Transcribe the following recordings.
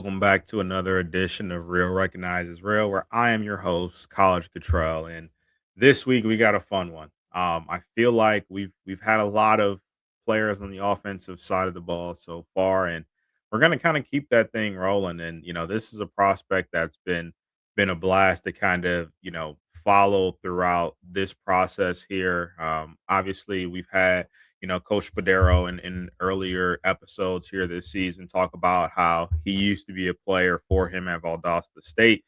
Welcome back to another edition of Real Recognizes Real, where I am your host, College Cottrell. And this week we got a fun one. I feel like we've had a lot of players on the offensive side of the ball so far, and we're gonna kind of keep that thing rolling. And this is a prospect that's been a blast to kind of follow throughout this process here. Obviously, we've had Coach Spadero in earlier episodes here this season talk about how he used to be a player for him at Valdosta State.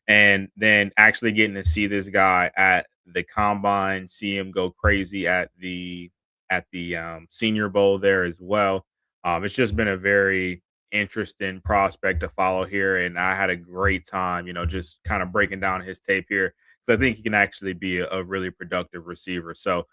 And then actually getting to see this guy at the combine, see him go crazy at the Senior Bowl there as well. It's just been a very interesting prospect to follow here, and I had a great time, just kind of breaking down his tape here because I think he can actually be a really productive receiver. So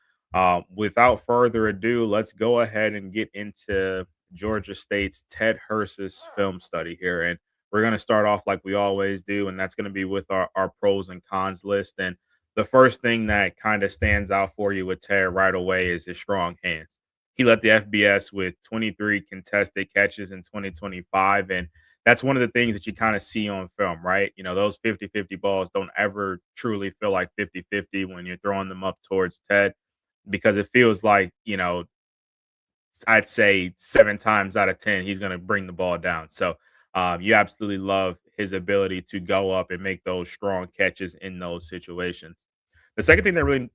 without further ado, let's go ahead and get into Georgia State's Ted Hurst's film study here. And we're going to start off like we always do, and that's going to be with our pros and cons list. And the first thing that kind of stands out for you with Ted right away is his strong hands. He led the FBS with 23 contested catches in 2025. And that's one of the things that you kind of see on film, right? Those 50-50 balls don't ever truly feel like 50-50 when you're throwing them up towards Ted because it feels like, I'd say 7 times out of 10, he's going to bring the ball down. So you absolutely love his ability to go up and make those strong catches in those situations. The second thing that really,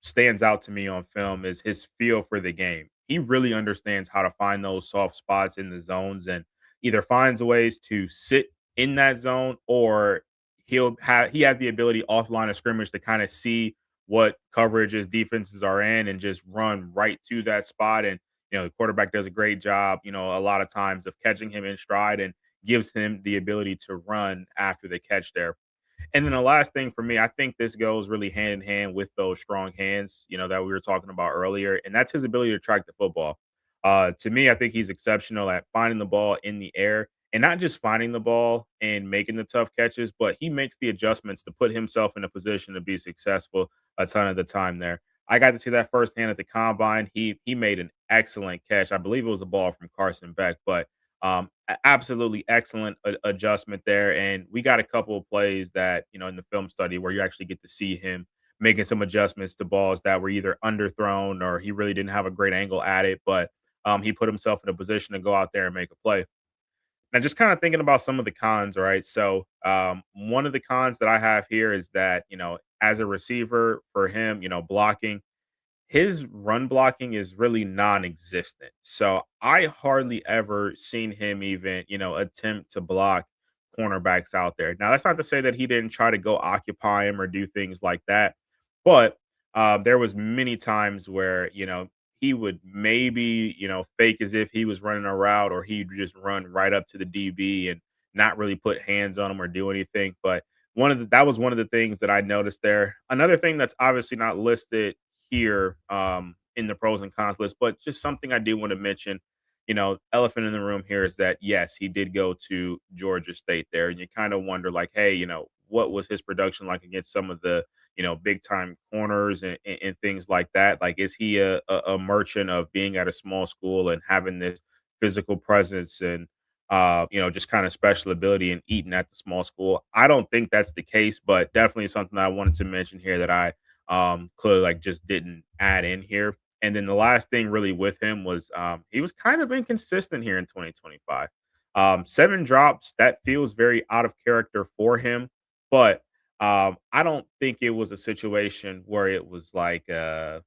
stands out to me on film is his feel for the game. He really understands how to find those soft spots in the zones and either finds ways to sit in that zone or he has the ability off line of scrimmage to kind of see what coverages defenses are in and just run right to that spot. And the quarterback does a great job, a lot of times of catching him in stride and gives him the ability to run after the catch there. And then the last thing for me, I think this goes really hand in hand with those strong hands, that we were talking about earlier, and that's his ability to track the football. To me, I think he's exceptional at finding the ball in the air and not just finding the ball and making the tough catches, but he makes the adjustments to put himself in a position to be successful a ton of the time there. I got to see that firsthand at the combine. He made an excellent catch. I believe it was a ball from Carson Beck, but absolutely excellent adjustment there. And we got a couple of plays that, in the film study where you actually get to see him making some adjustments to balls that were either underthrown or he really didn't have a great angle at it. But he put himself in a position to go out there and make a play. Now, just kind of thinking about some of the cons, right? So, one of the cons that I have here is that, as a receiver for him, blocking, his run blocking is really non-existent. So I hardly ever seen him even, attempt to block cornerbacks out there. Now that's not to say that he didn't try to go occupy him or do things like that, but there was many times where he would maybe fake as if he was running a route, or he'd just run right up to the DB and not really put hands on him or do anything. But that was one of the things that I noticed there. Another thing that's obviously not listed here in the pros and cons list, but just something I do want to mention. Elephant in the room here is that yes, he did go to Georgia State there, and you kind of wonder, like, hey, what was his production like against some of the big time corners and things like that? Like, is he a merchant of being at a small school and having this physical presence and just kind of special ability and eating at the small school? I don't think that's the case, but definitely something that I wanted to mention here that I clearly like just didn't add in here. And then the last thing really with him was he was kind of inconsistent here in 2025. 7 drops, that feels very out of character for him, but I don't think it was a situation where it was like to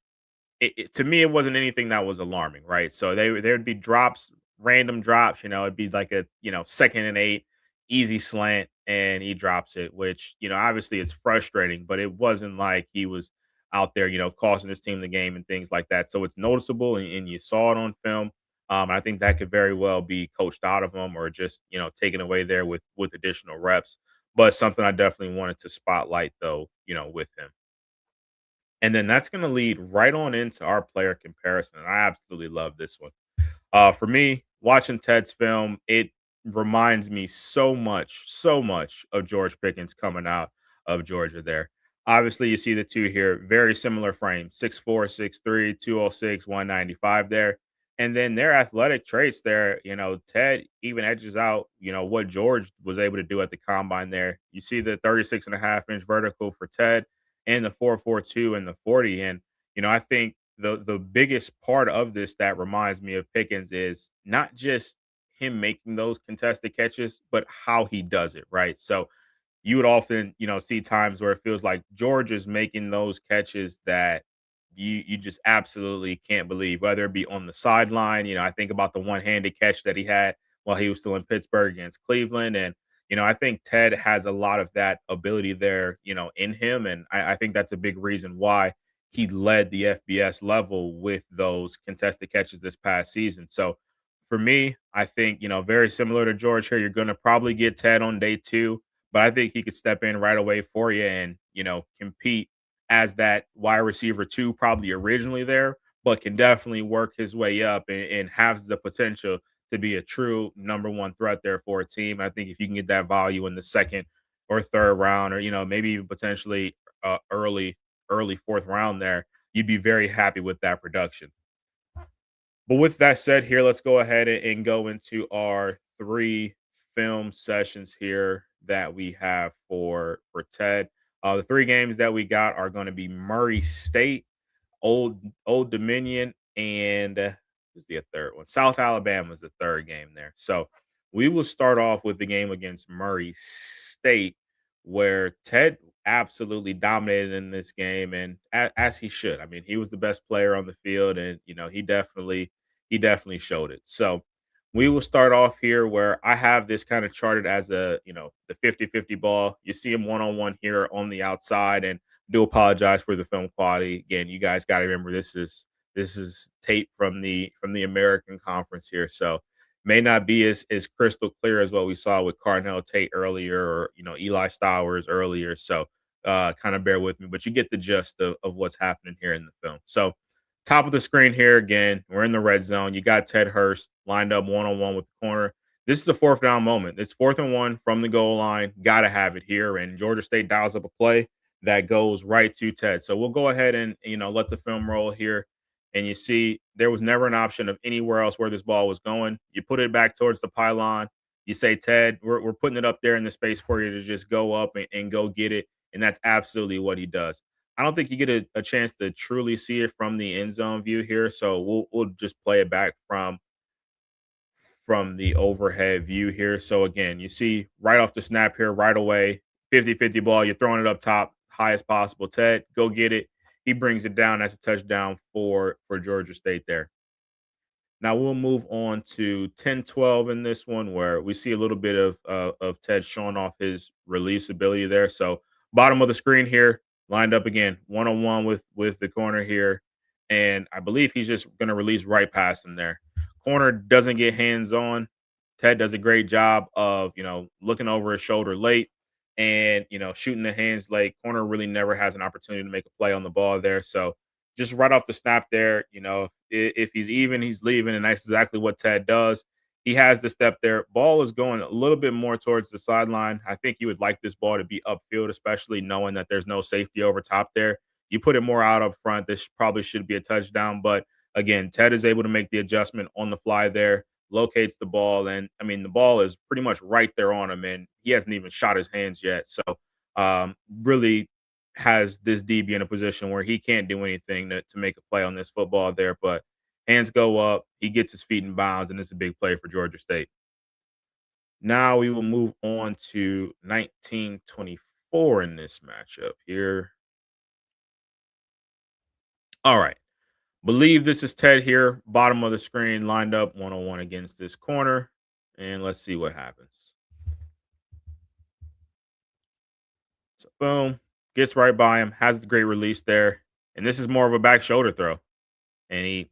me, it wasn't anything that was alarming, right? So there'd be drops, random drops, it'd be like a, 2nd and 8, easy slant, and he drops it, which, obviously it's frustrating, but it wasn't like he was out there, costing his team the game and things like that. So it's noticeable and you saw it on film. I think that could very well be coached out of him or just, taken away there with additional reps. But something I definitely wanted to spotlight though, with him. And then that's going to lead right on into our player comparison. And I absolutely love this one. For me, watching Ted's film, it reminds me so much of George Pickens coming out of Georgia there. Obviously, you see the two here, very similar frames, 6'4", 6'3", 206, 195 there. And then their athletic traits there, Ted even edges out, what George was able to do at the combine there. You see the 36.5-inch vertical for Ted and the 4.42 and the 40. And, I think the biggest part of this that reminds me of Pickens is not just him making those contested catches, but how he does it, right? So you would often, see times where it feels like George is making those catches that you just absolutely can't believe, whether it be on the sideline. I think about the one-handed catch that he had while he was still in Pittsburgh against Cleveland. And, I think Ted has a lot of that ability there, in him. And I think that's a big reason why he led the FBS level with those contested catches this past season. So for me, I think, very similar to George here, you're going to probably get Ted on day two, but I think he could step in right away for you and, compete as that wide receiver two, probably originally there, but can definitely work his way up and has the potential to be a true number one threat there for a team. I think if you can get that value in the second or third round, or maybe even potentially early fourth round there, you'd be very happy with that production. But with that said, here, let's go ahead and go into our three film sessions here that we have for Ted. The three games that we got are going to be Murray State, Old Dominion, and who's the third one? South Alabama is the third game there. So we will start off with the game against Murray State, where Ted absolutely dominated in this game, and as he should. I mean, he was the best player on the field, and he definitely showed it. So we will start off here where I have this kind of charted as the 50-50 ball. You see him one-on-one here on the outside, and do apologize for the film quality. Again, you guys got to remember this is tape from the American Conference here, so may not be as crystal clear as what we saw with Carnell Tate earlier, or Eli Stowers earlier. So kind of bear with me, but you get the gist of what's happening here in the film. So top of the screen here again, we're in the red zone. You got Ted Hurst lined up one-on-one with the corner. This is a fourth down moment. It's 4th and 1 from the goal line. Gotta have it here. And Georgia State dials up a play that goes right to Ted. So we'll go ahead and let the film roll here. And you see there was never an option of anywhere else where this ball was going. You put it back towards the pylon. You say, Ted, we're putting it up there in the space for you to just go up and go get it. And that's absolutely what he does. I don't think you get a chance to truly see it from the end zone view here. So we'll just play it back from the overhead view here. So again, you see right off the snap here, right away, 50-50 ball. You're throwing it up top, high as possible. Ted, go get it. He brings it down. That's a touchdown for Georgia State there. Now we'll move on to 10-12 in this one, where we see a little bit of Ted showing off his release ability there. So bottom of the screen here, lined up again, one-on-one with the corner here, and I believe he's just going to release right past him there. Corner doesn't get hands on. Ted does a great job of looking over his shoulder late and shooting the hands late. Corner really never has an opportunity to make a play on the ball there. So just right off the snap there, if he's even, he's leaving, and that's exactly what Ted does. He has the step there. Ball is going a little bit more towards the sideline. I think you would like this ball to be upfield, especially knowing that there's no safety over top there. You put it more out up front. This probably should be a touchdown, but again, Ted is able to make the adjustment on the fly there, locates the ball, and I mean the ball is pretty much right there on him, and he hasn't even shot his hands yet. So really has this DB in a position where he can't do anything to make a play on this football there, but hands go up, he gets his feet in bounds, and it's a big play for Georgia State. Now we will move on to 1924 in this matchup here. All right. Believe this is Ted here, bottom of the screen, lined up one-on-one against this corner. And let's see what happens. So boom, gets right by him, has the great release there. And this is more of a back shoulder throw. And he,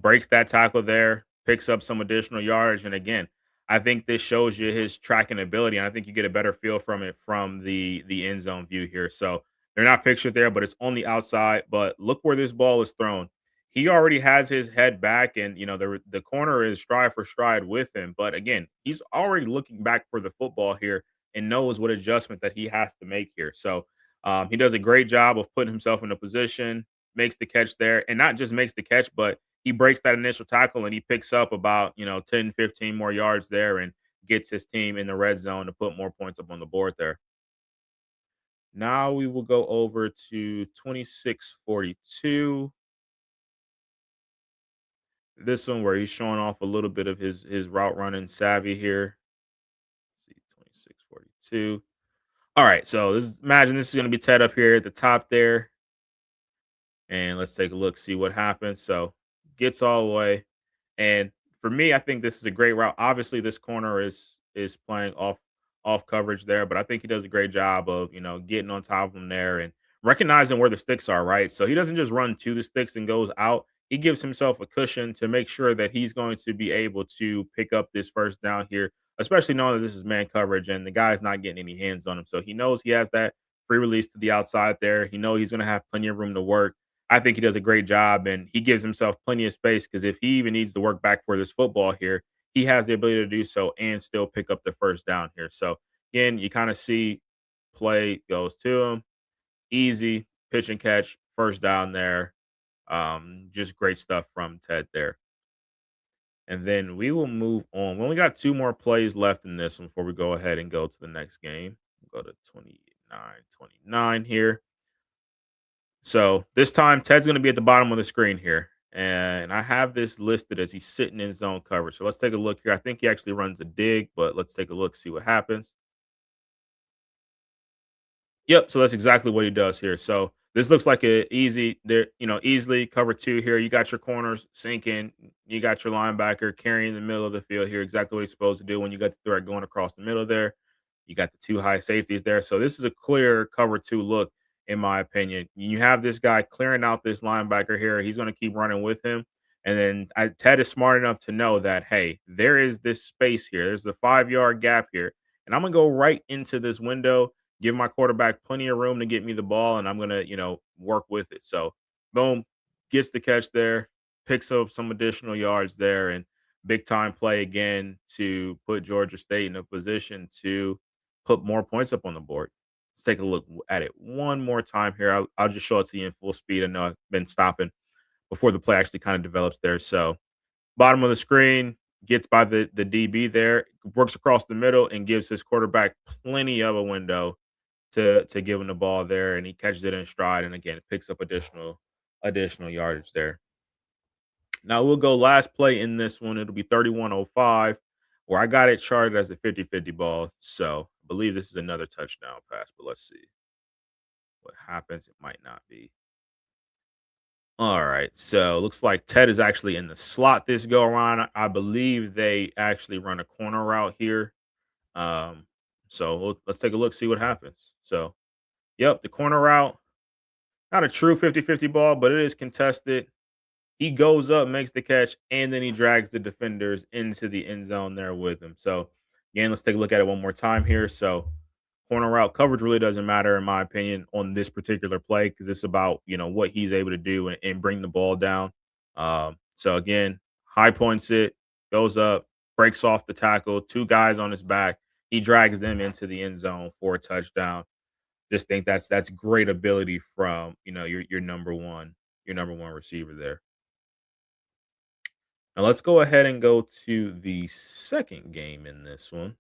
breaks that tackle there, picks up some additional yardage. And again, I think this shows you his tracking ability, and I think you get a better feel from it from the end zone view here. So they're not pictured there, but it's on the outside. But look where this ball is thrown. He already has his head back, and the corner is stride for stride with him. But again, he's already looking back for the football here and knows what adjustment that he has to make here. So he does a great job of putting himself in a position, makes the catch there, and not just makes the catch, but he breaks that initial tackle and he picks up about 10, 15 more yards there and gets his team in the red zone to put more points up on the board there. Now we will go over to 26-42. This one where he's showing off a little bit of his route running savvy here. Let's see, 26-42. All right, so imagine this is going to be Ted up here at the top there, and let's take a look, see what happens. So gets all the way, and for me, I think this is a great route. Obviously, this corner is playing off coverage there, but I think he does a great job of getting on top of him there and recognizing where the sticks are. Right, so he doesn't just run to the sticks and goes out. He gives himself a cushion to make sure that he's going to be able to pick up this first down here, especially knowing that this is man coverage and the guy's not getting any hands on him. So he knows he has that free release to the outside there. He knows he's going to have plenty of room to work. I think he does a great job and he gives himself plenty of space because if he even needs to work back for this football here, he has the ability to do so and still pick up the first down here. So again, you kind of see play goes to him, easy pitch and catch, first down there. Just great stuff from Ted there. And then we will move on. We only got two more plays left in this one before we go ahead and go to the next game. We'll go to 29-29 here. So this time, Ted's going to be at the bottom of the screen here. And I have this listed as he's sitting in zone coverage. So let's take a look here. I think he actually runs a dig, but let's take a look, see what happens. Yep, so that's exactly what he does here. So this looks like a easy there, easily cover two here. You got your corners sinking, you got your linebacker carrying the middle of the field here, exactly what he's supposed to do when you got the threat going across the middle there. You got the two high safeties there. So this is a clear cover two look, in my opinion. You have this guy clearing out this linebacker here. He's going to keep running with him. And then Ted is smart enough to know that, hey, there is this space here. There's a 5 yard gap here. And I'm going to go right into this window, give my quarterback plenty of room to get me the ball, and I'm gonna, work with it. So, boom, gets the catch there, picks up some additional yards there, and big time play again to put Georgia State in a position to put more points up on the board. Let's take a look at it one more time here. I'll just show it to you in full speed. I know I've been stopping before the play actually kind of develops there. So, bottom of the screen, gets by the DB there, works across the middle, and gives his quarterback plenty of a window to give him the ball there, and he catches it in stride, and again, picks up additional yardage there. Now we'll go last play in this one. It'll be 31-05, where I got it charted as a 50-50 ball. So I believe this is another touchdown pass, but let's see what happens. It might not be. All right. So looks like Ted is actually in the slot this go around. I believe they actually run a corner route here. Um, so let's take a look, see what happens. So, yep, the corner route, not a true 50-50 ball, but it is contested. He goes up, makes the catch, and then he drags the defenders into the end zone there with him. So, again, let's take a look at it one more time here. So, corner route coverage really doesn't matter, in my opinion, on this particular play because it's about, what he's able to do and bring the ball down. So, again, high points it, goes up, breaks off the tackle, two guys on his back. He drags them into the end zone for a touchdown. Just think that's great ability from your number one receiver there. Now let's go ahead and go to the second game in this one.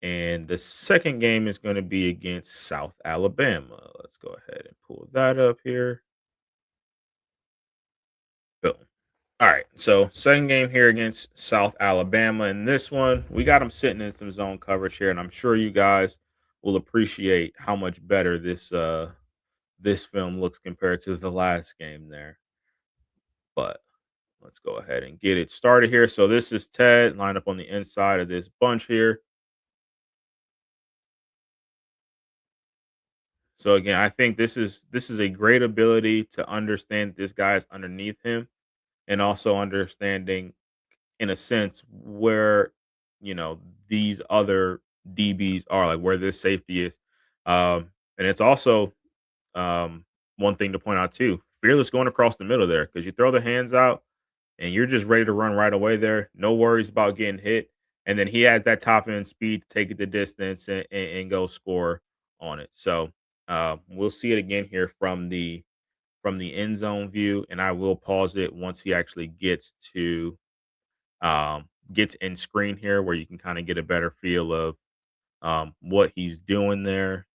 And the second game is going to be against South Alabama. Let's go ahead and pull that up here. Boom. All right. So second game here against South Alabama. And this one, we got them sitting in some zone coverage here. And I'm sure you guys will appreciate how much better this film looks compared to the last game there. But let's go ahead and get it started here. So this is Ted lined up on the inside of this bunch here. So again, I think this is a great ability to understand this guy's underneath him and also understanding in a sense where these other DBs are, like where this safety is. And it's also one thing to point out too, fearless going across the middle there because you throw the hands out and you're just ready to run right away there. No worries about getting hit. And then he has that top end speed to take it the distance and go score on it. So we'll see it again here from the from the end zone view, and I will pause it once he actually gets in screen here, where you can kind of get a better feel of what he's doing there.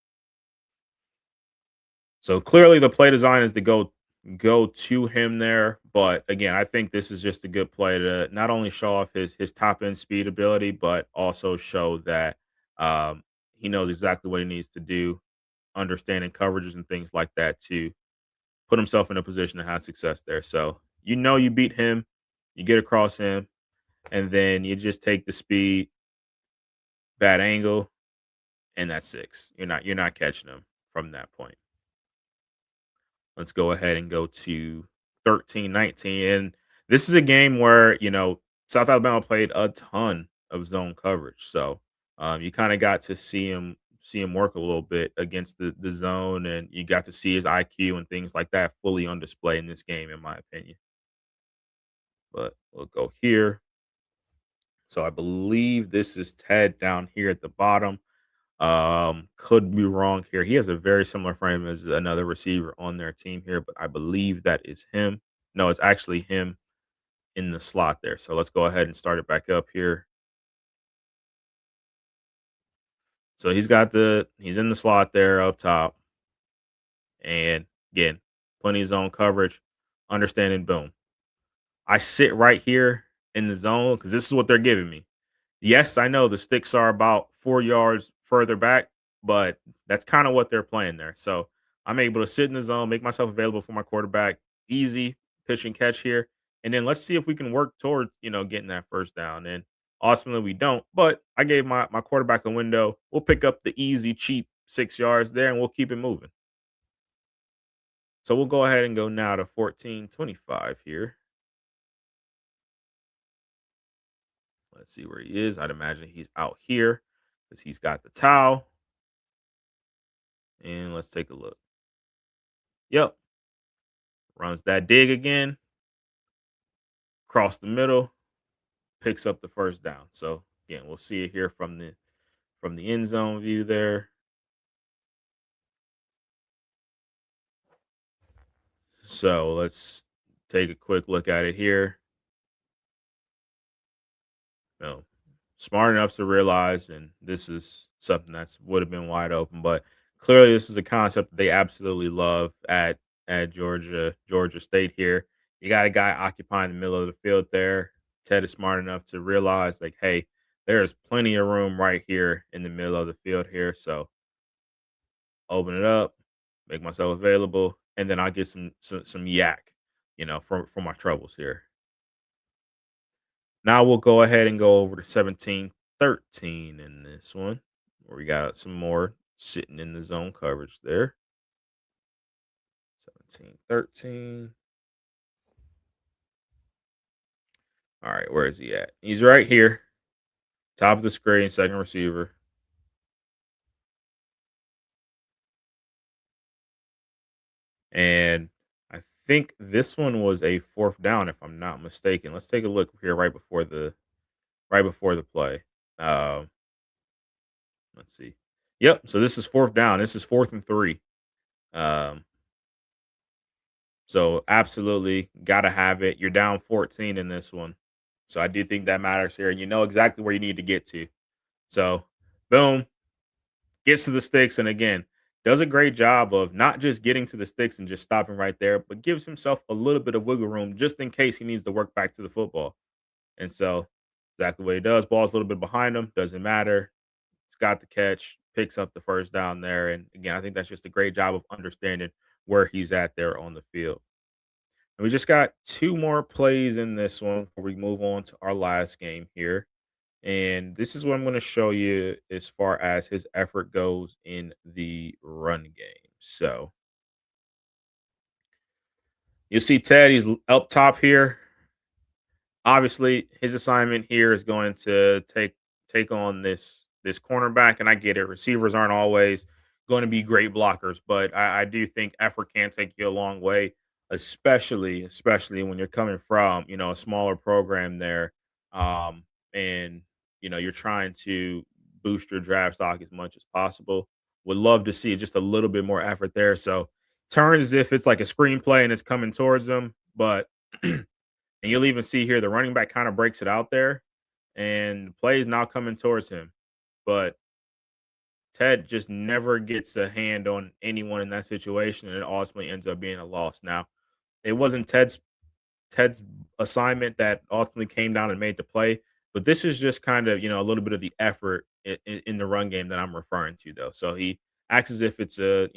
So clearly the play design is to go to him there, but again, I think this is just a good play to not only show off his top end speed ability, but also show that he knows exactly what he needs to do, understanding coverages and things like that to put himself in a position to have success there. So you beat him, you get across him, and then you just take the speed, bad angle, and that's six. You're not catching him from that point. Let's go ahead and go to 13-19. And this is a game where, South Alabama played a ton of zone coverage. So you kind of got to see him work a little bit against the zone, and you got to see his IQ and things like that fully on display in this game, in my opinion. But we'll go here. So I believe this is Ted down here at the bottom. Could be wrong here. He has a very similar frame as another receiver on their team here, but I believe that is him. No, it's actually him in the slot there. So let's go ahead and start it back up here. So he's in the slot there up top. And again, plenty of zone coverage. Understanding, boom. I sit right here in the zone because this is what they're giving me. Yes, I know the sticks are about 4 yards further back, but that's kind of what they're playing there. So I'm able to sit in the zone, make myself available for my quarterback, easy pitch and catch here. And then let's see if we can work towards, getting that first down. And ultimately we don't, but I gave my quarterback a window. We'll pick up the easy, cheap 6 yards there and we'll keep it moving. So we'll go ahead and go now to 14-25 here. Let's see where he is. I'd imagine he's out here because he's got the towel. And let's take a look. Yep. Runs that dig again. Across the middle. Picks up the first down. So again, we'll see it here from the end zone view there. So let's take a quick look at it here. No, smart enough to realize, and this is something that's would have been wide open, but clearly this is a concept that they absolutely love at Georgia State here. You got a guy occupying the middle of the field there. Ted is smart enough to realize, like, hey, there is plenty of room right here in the middle of the field here. So open it up, make myself available, and then I'll get some yak, for my troubles here. Now we'll go ahead and go over to 17-13 in this one, where we got some more sitting in the zone coverage there. 17-13. All right, where is he at? He's right here, top of the screen, second receiver. And I think this one was a fourth down, if I'm not mistaken. Let's take a look here right before the play. Um, let's see. Yep. So this is fourth down. This is 4th and 3. Um, so absolutely gotta have it. You're down 14 in this one. So I do think that matters here. And you know exactly where you need to get to. So boom, gets to the sticks, and again, does a great job of not just getting to the sticks and just stopping right there, but gives himself a little bit of wiggle room just in case he needs to work back to the football. And so exactly what he does. Ball's a little bit behind him, doesn't matter. He's got the catch, picks up the first down there. And again, I think that's just a great job of understanding where he's at there on the field. And we just got two more plays in this one before we move on to our last game here. And this is what I'm going to show you as far as his effort goes in the run game. So you see Ted, he's up top here. Obviously, his assignment here is going to take on this cornerback, and I get it. Receivers aren't always going to be great blockers, but I do think effort can take you a long way, especially when you're coming from a smaller program there, and you're trying to boost your draft stock as much as possible. Would love to see just a little bit more effort there. So turns as if it's like a screenplay and it's coming towards them, but and you'll even see here the running back kind of breaks it out there, and the play is now coming towards him. But Ted just never gets a hand on anyone in that situation, and it ultimately ends up being a loss. Now, it wasn't Ted's assignment that ultimately came down and made the play. But this is just kind of, a little bit of the effort in the run game that I'm referring to, though. So he acts as if it's a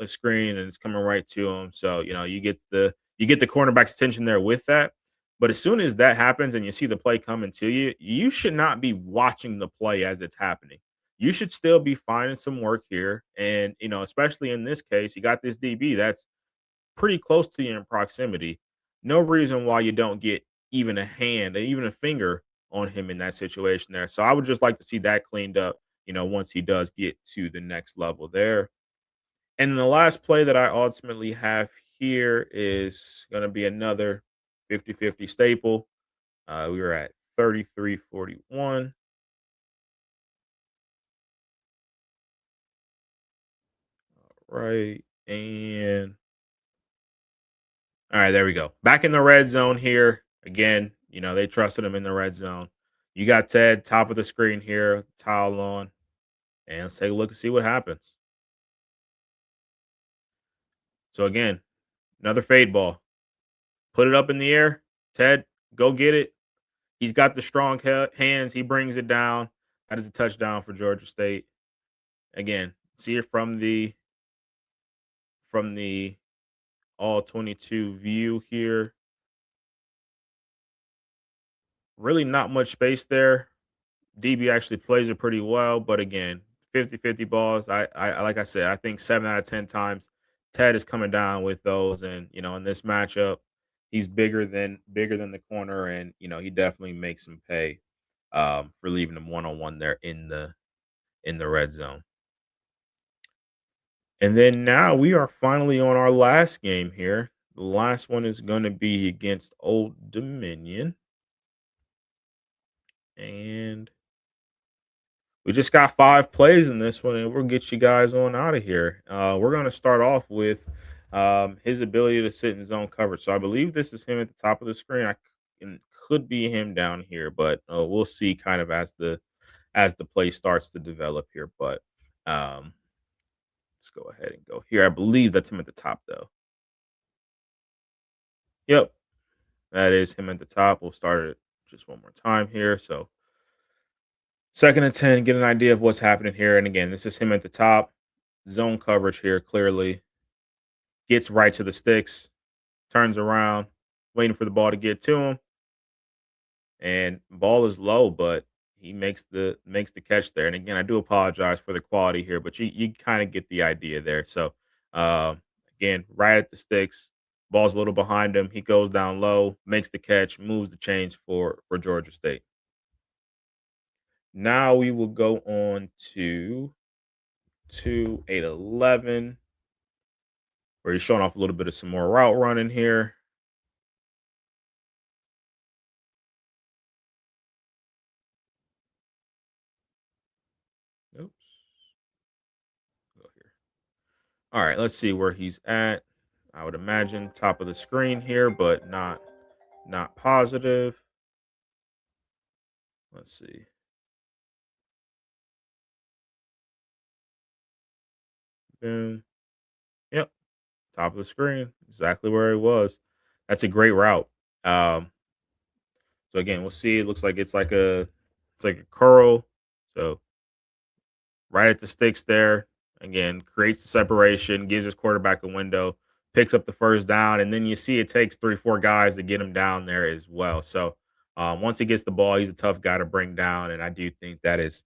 screen and it's coming right to him. So you get the cornerback's attention there with that. But as soon as that happens and you see the play coming to you, you should not be watching the play as it's happening. You should still be finding some work here, and especially in this case, you got this DB that's pretty close to you in proximity. No reason why you don't get even a hand, even a finger on him in that situation there. So I would just like to see that cleaned up, once he does get to the next level there. And then the last play that I ultimately have here is going to be another 50-50 staple. We were at 33-41. Right. And all right, there we go. Back in the red zone here. Again, they trusted him in the red zone. You got Ted, top of the screen here, towel on. And let's take a look and see what happens. So again, another fade ball. Put it up in the air. Ted, go get it. He's got the strong hands. He brings it down. That is a touchdown for Georgia State. Again, see it from the all 22 view here. Really not much space there. DB actually plays it pretty well, but again, 50-50 balls. Like I said, I think 7 out of 10 times Ted is coming down with those. And in this matchup, he's bigger than the corner, and he definitely makes him pay for leaving him one-on-one there in the red zone. And then now we are finally on our last game here. The last one is going to be against Old Dominion. And we just got 5 plays in this one, and we'll get you guys on out of here. We're going to start off with his ability to sit in zone coverage. So I believe this is him at the top of the screen. It could be him down here, but we'll see kind of as the play starts to develop here. But um, let's go ahead and go here. I believe that's him at the top, though. Yep, that is him at the top. We'll start it just one more time here. So 2nd and 10, get an idea of what's happening here. And again, this is him at the top. Zone coverage here clearly. Gets right to the sticks, turns around, waiting for the ball to get to him. And ball is low, but he makes the catch there. And again, I do apologize for the quality here, but you kind of get the idea there. So um, again, right at the sticks, ball's a little behind him. He goes down low, makes the catch, moves the chains for Georgia State. Now we will go on to 8-11, where he's showing off a little bit of some more route running here. Oops. Go here. All right, let's see where he's at. I would imagine top of the screen here, but not positive. Let's see. Boom. Yep, top of the screen, exactly where he was. That's a great route. Um, so again, we'll see. It looks like it's like a curl. So right at the sticks there. Again, creates the separation, gives his quarterback a window, picks up the first down, and then you see it takes 3, 4 guys to get him down there as well. So once he gets the ball, he's a tough guy to bring down, and I do think that's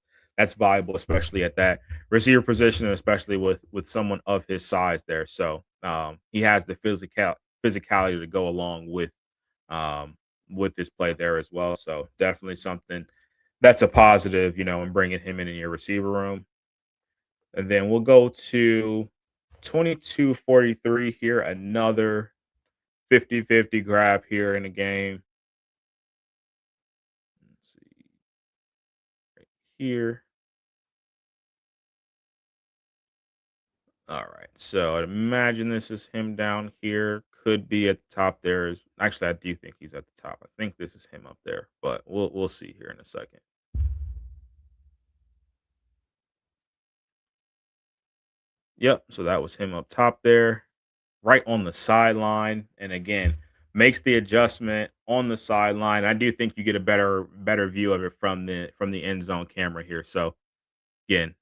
valuable, especially at that receiver position, and especially with someone of his size there. So he has the physicality to go along with this play there as well. So definitely something that's a positive, in bringing him in your receiver room. And then we'll go to 22-43 here, another 50-50 grab here in the game. Let's see right here. All right. So I'd imagine this is him down here. Could be at the top there. Is actually I do think he's at the top. I think this is him up there, but we'll see here in a second. Yep. So that was him up top there, right on the sideline. And again, makes the adjustment on the sideline. I do think you get a better view of it from the end zone camera here. So again,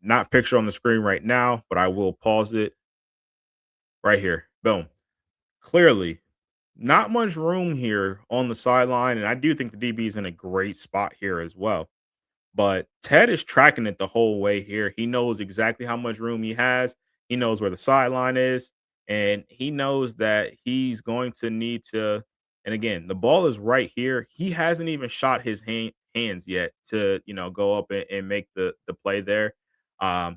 not picture on the screen right now, but I will pause it right here. Boom. Clearly, not much room here on the sideline, and I do think the DB is in a great spot here as well. But Ted is tracking it the whole way here. He knows exactly how much room he has. He knows where the sideline is, and he knows that he's going to need to. And again, the ball is right here. He hasn't even shot his hands yet to go up and make the play there.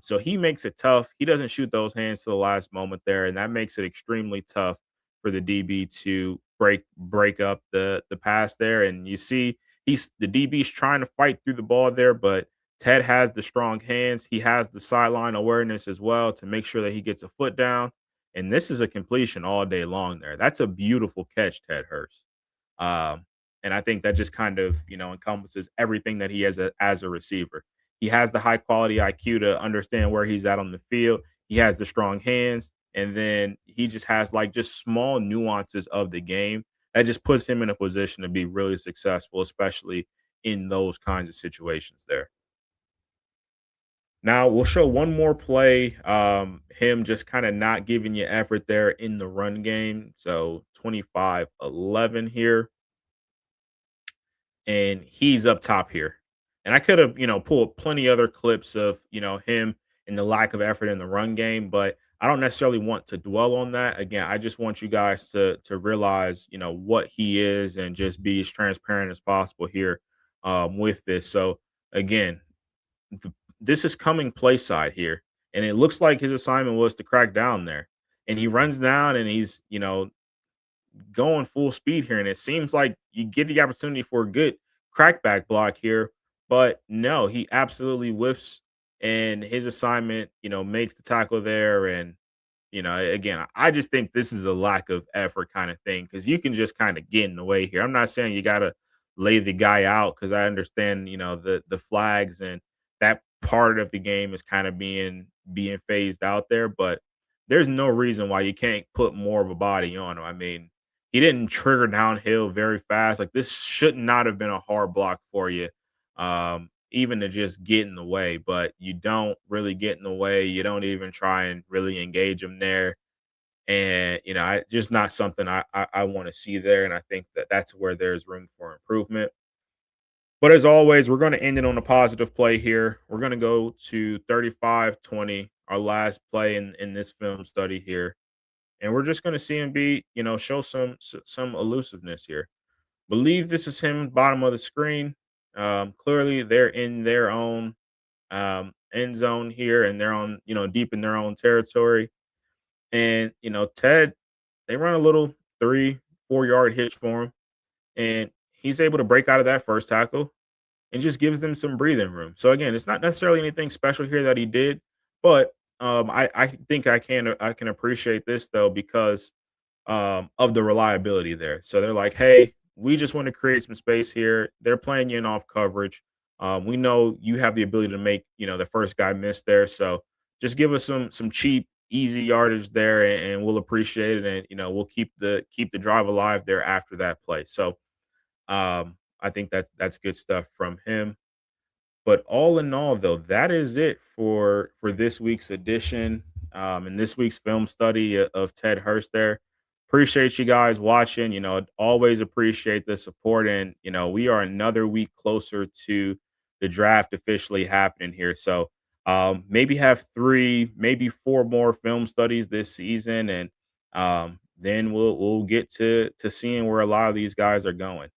So he makes it tough. He doesn't shoot those hands to the last moment there, and that makes it extremely tough for the DB to break up the pass there. And you see he's the DB's trying to fight through the ball there, but Ted has the strong hands. He has the sideline awareness as well to make sure that he gets a foot down. And this is a completion all day long there. That's a beautiful catch, Ted Hurst. Um, and I think that just kind of, encompasses everything that he has as a receiver. He has the high quality IQ to understand where he's at on the field. He has the strong hands, and then he just has like just small nuances of the game that just puts him in a position to be really successful, especially in those kinds of situations there. Now we'll show one more play. Him just kind of not giving you effort there in the run game. So 25-11 here, and he's up top here. And I could have, pulled plenty other clips of, him and the lack of effort in the run game, but I don't necessarily want to dwell on that. Again, I just want you guys to realize, what he is and just be as transparent as possible here with this. So again, this is coming play side here, and it looks like his assignment was to crack down there. And he runs down and he's, going full speed here, and it seems like you get the opportunity for a good crackback block here, but no, he absolutely whiffs, and his assignment, makes the tackle there. And again, I just think this is a lack of effort kind of thing because you can just kind of get in the way here. I'm not saying you got to lay the guy out because I understand, the flags and that part of the game is kind of being phased out there, but there's no reason why you can't put more of a body on him. I mean, he didn't trigger downhill very fast. Like this should not have been a hard block for you, even to just get in the way. But you don't really get in the way. You don't even try and really engage him there, and just not something I want to see there. And I think that that's where there's room for improvement. But as always, we're going to end it on a positive play here. We're going to go to 35-20, our last play in this film study here, and we're just going to see him be, show some elusiveness here. Believe this is him, bottom of the screen. Clearly, they're in their own end zone here, and they're on, deep in their own territory. And Ted, they run a little 3-4 yard hitch for him, and he's able to break out of that first tackle and just gives them some breathing room. So again, it's not necessarily anything special here that he did, but I think I can appreciate this though because of the reliability there. So they're like, hey, we just want to create some space here. They're playing you in off coverage. We know you have the ability to make the first guy miss there. So just give us some cheap, easy yardage there, and we'll appreciate it. And we'll keep the drive alive there after that play. So I think that's good stuff from him. But all in all, though, that is it for this week's edition and this week's film study of Ted Hurst. There, appreciate you guys watching. Always appreciate the support, and we are another week closer to the draft officially happening here. So maybe have 3, maybe 4 more film studies this season, and then we'll get to seeing where a lot of these guys are going.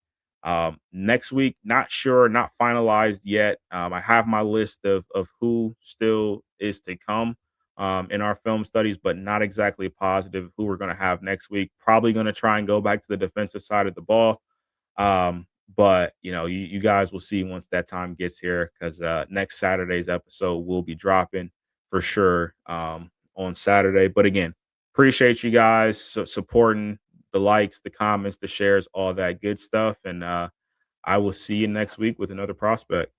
Next week, not sure, not finalized yet. I have my list of who still is to come in our film studies, but not exactly positive who we're going to have next week. Probably going to try and go back to the defensive side of the ball. But you guys will see once that time gets here because next Saturday's episode will be dropping for sure on Saturday. But again, appreciate you guys supporting the likes, the comments, the shares, all that good stuff. And I will see you next week with another prospect.